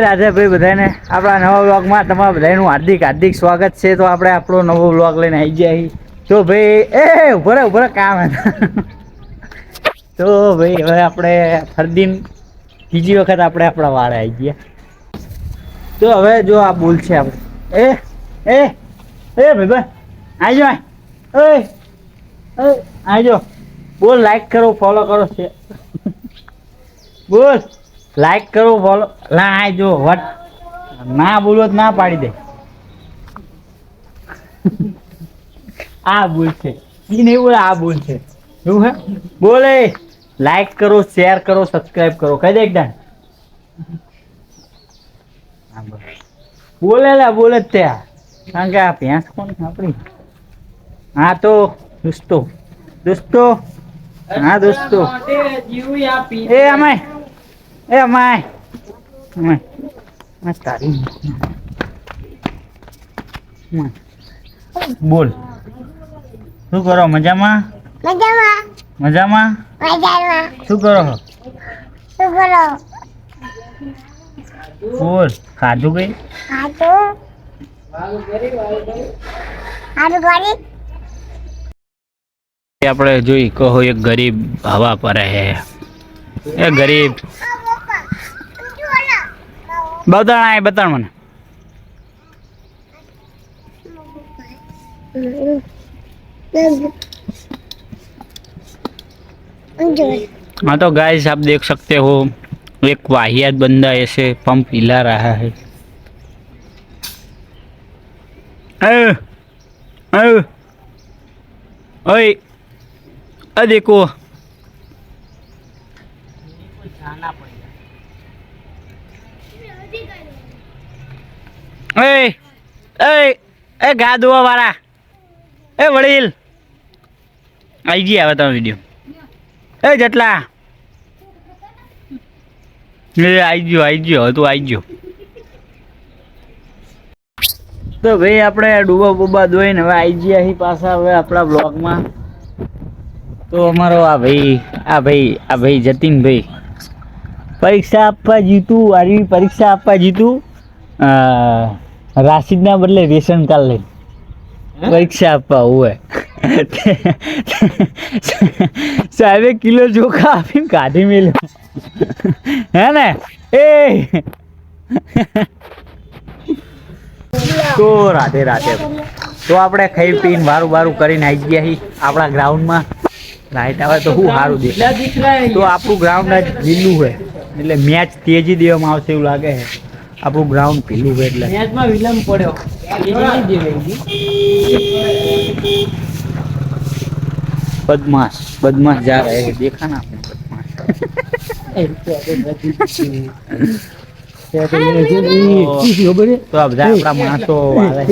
રાધે ભાઈ બધાને આપણા નવા વ્લોગમાં તમારા બધાનું હાર્દિક હાર્દિક સ્વાગત છે. તો આપણે આપણો નવો વ્લોગ લઈને આવી ગયા. તો ભાઈ ઉભરે કામ તો ભાઈ હવે આપણે ફરદીન બીજી વખત આપણે આપણા વાળા આવી ગયા. તો હવે જો આ બોલ છે આપણે ભાઈ આજો આજો બોલ, લાઈક કરો, ફોલો કરો છે. બોલ લાઈક કરો, ફોલો. ના જો વટ ના બોલો તો ના પાડી દે. આ બોલ છે ઈ નહીં બોલે, આ બોલ છે એવું હે. બોલે લાઈક કરો, શેર કરો, સબસ્ક્રાઇબ કરો, કહી દે એકદમ. બોલે જ ત્યાં, કારણ કે આ ભેંસ કોણ આપણી. હા તો દોસ્તો હા દોસ્તો અમાય તારી બોલ શું કરો? મજામાં શું કરો? બોલ ખાધું કઈ? આપણે જોઈ કહો એક ગરીબ હવા પર હે. એ ગરીબ બતાણ મને. हाँ तो गाइस आप देख सकते हो एक वाहियात बंदा ऐसे पंप हिला रहा है. ओए अ देखो ए गा दो वाला ए वडील आई गया હવે તમે વિડિયો એ જટલા એ આવી ગયો તું આવી ગયો. તો ભાઈ આપણે ડૂબા બુબા દોઈને હવે આવી ગયા અહીં પાછા હવે આપણા બ્લોગમાં. તો અમારો આ ભાઈ જતીનભાઈ પરીક્ષા આપવા જીતું, આરવી પરીક્ષા આપવા જીતું, રાશિદના બદલે રેશન કાર્ડ લઈ પરીક્ષા આપવા હોય. સાહેબે કિલો ચોખા આપીને કાઢી મેલ્યો હે ને. તો રાધે તો આપણે ખાઈ પીને વારું કરીને આવી ગયા છીએ આપણા ગ્રાઉન્ડમાં. લાઈટ આવે તો શું સારું દેખાય. તો આપણું ગ્રાઉન્ડ જ લીલું હોય એટલે મેચ તેજી દેવામાં આવશે એવું લાગે છે. આપણું ગ્રાઉન્ડ ભીલું હોય એટલે મેચમાં વિલંબ પડ્યો. बदमाश जा रहे हैं, देखा ना आपने बदमाश. तो अब जा अपना माणસો આવે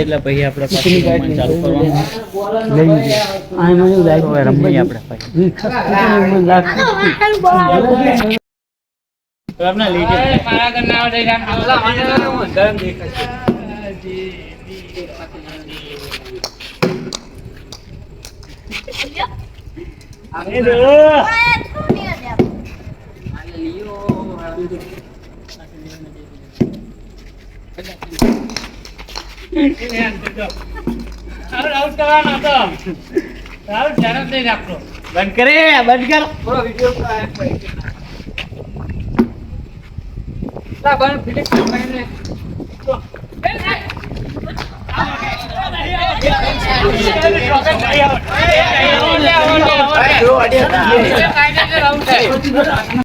એટલે પછી આપણે ચાલુ કરવાનું રમી આપણે બંધ कर पूरा वीडियो